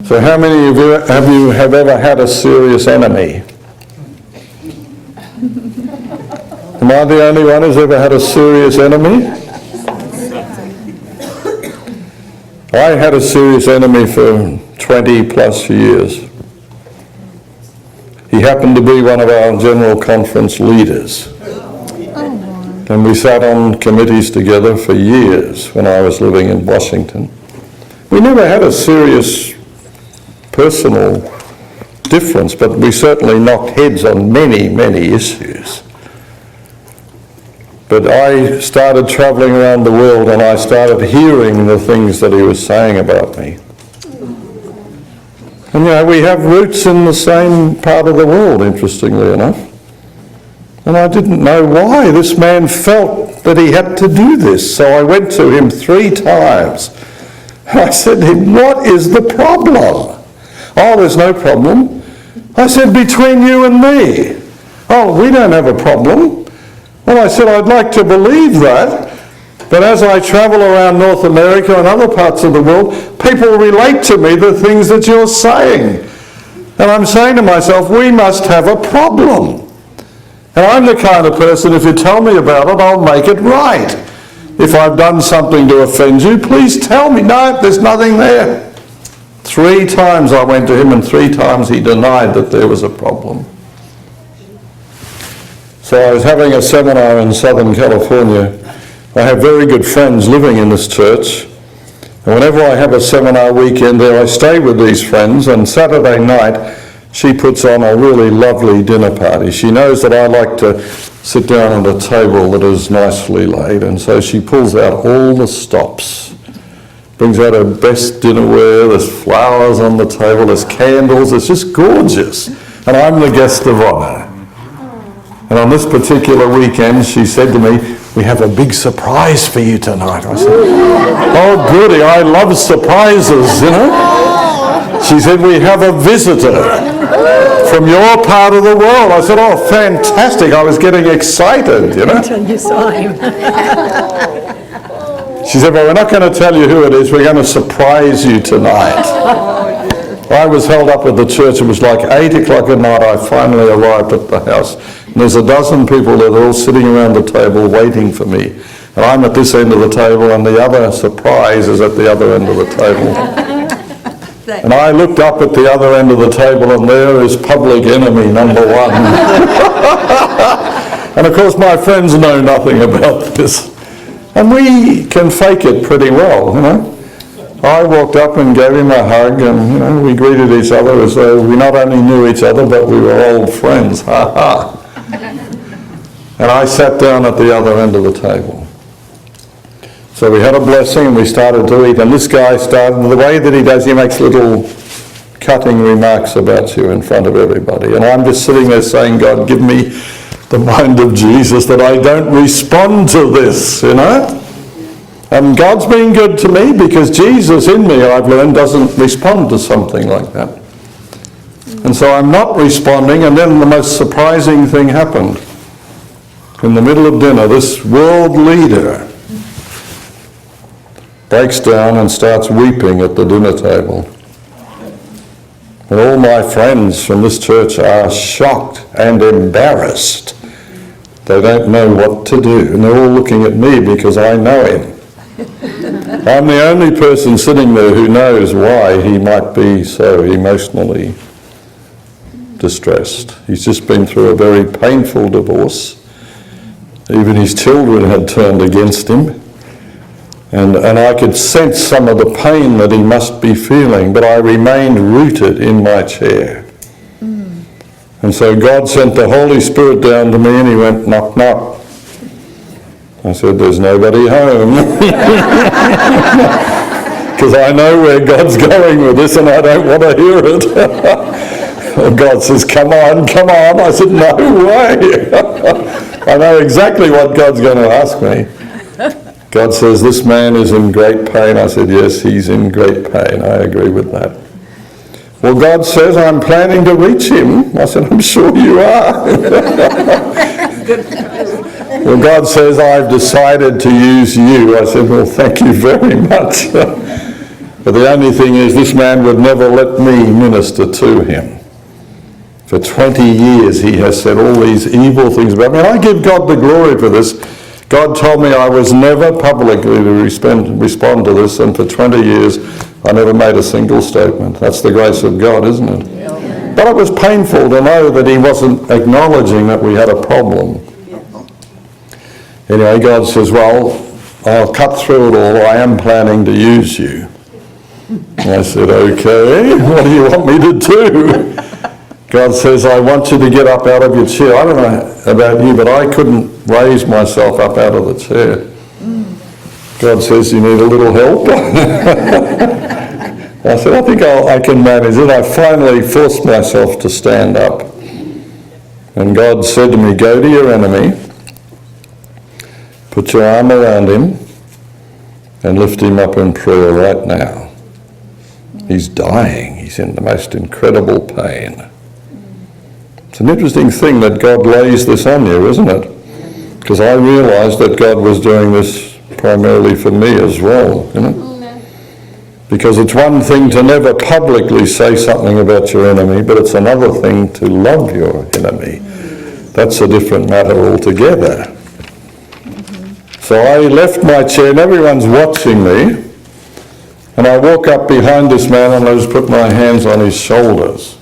So how many of you have ever had a serious enemy? Am I the only one who's ever had a serious enemy? I had a serious enemy for 20 plus years. He happened to be one of our General Conference leaders. And we sat on committees together for years when I was living in Washington. We never had a serious personal difference, but we certainly knocked heads on many, many issues. But I started traveling around the world and I started hearing the things that he was saying about me. And we have roots in the same part of the world, interestingly enough. And I didn't know why this man felt that he had to do this. So I went to him 3 times. I said to him, what is the problem? Oh, there's no problem. I said, between you and me. Oh, we don't have a problem. Well, I said, I'd like to believe that. But as I travel around North America and other parts of the world, people relate to me the things that you're saying. And I'm saying to myself, we must have a problem. And I'm the kind of person, if you tell me about it, I'll make it right. If I've done something to offend you, please tell me. No, there's nothing there. 3 times I went to him and 3 times he denied that there was a problem. So I was having a seminar in Southern California. I have very good friends living in this church. And whenever I have a seminar weekend there, I stay with these friends. And Saturday night, she puts on a really lovely dinner party. She knows that I like to sit down at a table that is nicely laid. And so she pulls out all the stops. Brings out her best dinnerware. There's flowers on the table. There's candles. It's just gorgeous. And I'm the guest of honor. And on this particular weekend, she said to me, we have a big surprise for you tonight. I said, oh, goody, I love surprises, She said, we have a visitor from your part of the world. I said, oh, fantastic. I was getting excited, Until you saw him. She said, well, we're not going to tell you who it is. We're going to surprise you tonight. I was held up at the church. It was like 8 o'clock at night. I finally arrived at the house. And there's a dozen people that are all sitting around the table waiting for me. And I'm at this end of the table and the other surprise is at the other end of the table. And I looked up at the other end of the table and there is public enemy number 1. And of course my friends know nothing about this. And we can fake it pretty well, I walked up and gave him a hug and, we greeted each other as though we not only knew each other, but we were old friends. Ha ha. And I sat down at the other end of the table. So we had a blessing and we started to eat. And this guy started, the way that he does, he makes little cutting remarks about you in front of everybody. And I'm just sitting there saying, God, give me the mind of Jesus that I don't respond to this, And God's been good to me because Jesus in me, I've learned, doesn't respond to something like that. And so I'm not responding, and then the most surprising thing happened. In the middle of dinner, this world leader breaks down and starts weeping at the dinner table. And all my friends from this church are shocked and embarrassed. They don't know what to do, and they're all looking at me because I know him. I'm the only person sitting there who knows why he might be so emotionally distressed. He's just been through a very painful divorce. Even his children had turned against him. And I could sense some of the pain that he must be feeling, but I remained rooted in my chair. And so God sent the Holy Spirit down to me and he went, knock, knock. I said, there's nobody home. Because I know where God's going with this and I don't want to hear it. And God says, come on, come on. I said, no way. I know exactly what God's going to ask me. God says, this man is in great pain. I said, yes, he's in great pain. I agree with that. Well, God says, I'm planning to reach him. I said, I'm sure you are. Well, God says, I've decided to use you. I said, well, thank you very much. But But the only thing is, this man would never let me minister to him. For 20 years he has said all these evil things about me. And I give God the glory for this. God told me I was never publicly to respond to this, and for 20 years I never made a single statement. That's the grace of God, isn't it? Yeah. But it was painful to know that he wasn't acknowledging that we had a problem. Anyway, God says, well, I'll cut through it all. I am planning to use you. I said, okay, what do you want me to do? God says, I want you to get up out of your chair. I don't know about you, but I couldn't raise myself up out of the chair. God says, you need a little help? I said, I think I can manage it. I finally forced myself to stand up. And God said to me, go to your enemy, put your arm around him, and lift him up in prayer right now. He's dying. He's in the most incredible pain. It's an interesting thing that God lays this on you, isn't it? Because I realised that God was doing this primarily for me as well, you know. Because it's one thing to never publicly say something about your enemy, but it's another thing to love your enemy. That's a different matter altogether. So I left my chair and everyone's watching me. And I walk up behind this man and I just put my hands on his shoulders.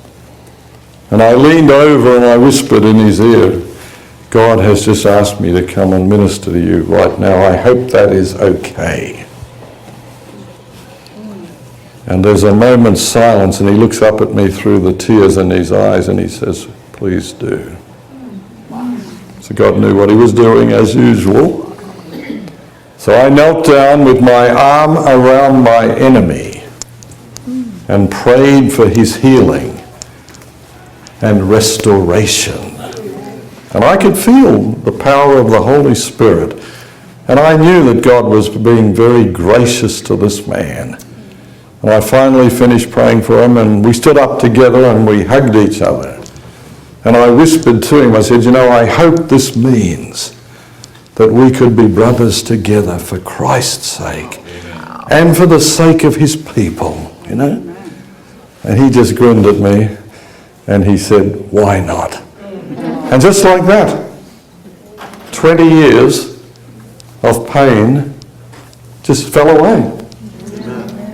And I leaned over and I whispered in his ear, God has just asked me to come and minister to you right now. I hope that is okay. And there's a moment's silence and he looks up at me through the tears in his eyes and he says, please do. So God knew what he was doing as usual. So I knelt down with my arm around my enemy and prayed for his healing and restoration. And I could feel the power of the Holy Spirit. And I knew that God was being very gracious to this man. And I finally finished praying for him and we stood up together and we hugged each other. And I whispered to him, I said, you know, I hope this means that we could be brothers together for Christ's sake and for the sake of his people, you know. And he just grinned at me and he said, why not? And just like that, 20 years of pain just fell away.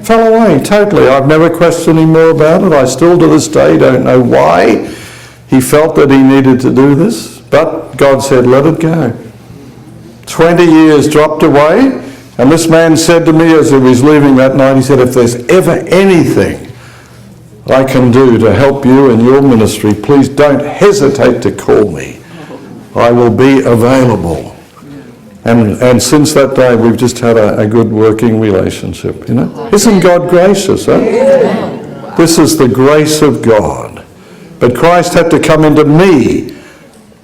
Fell away totally. I've never questioned him more about it. I still to this day don't know why he felt that he needed to do this, but God said, let it go. 20 years dropped away, and this man said to me as he was leaving that night, he said, if there's ever anything I can do to help you in your ministry, please don't hesitate to call me. I will be available. And since that day, we've just had a good working relationship, you know. Isn't God gracious, huh? This is the grace of God. But Christ had to come into me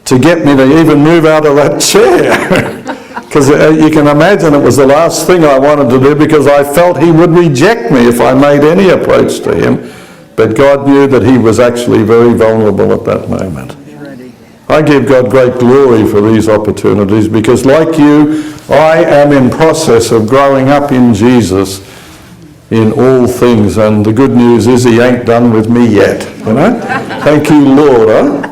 to get me to even move out of that chair. Because you can imagine it was the last thing I wanted to do because I felt he would reject me if I made any approach to him. But God knew that he was actually very vulnerable at that moment. I give God great glory for these opportunities because like you, I am in process of growing up in Jesus in all things. And the good news is he ain't done with me yet, you know. Thank you, Lord. Huh?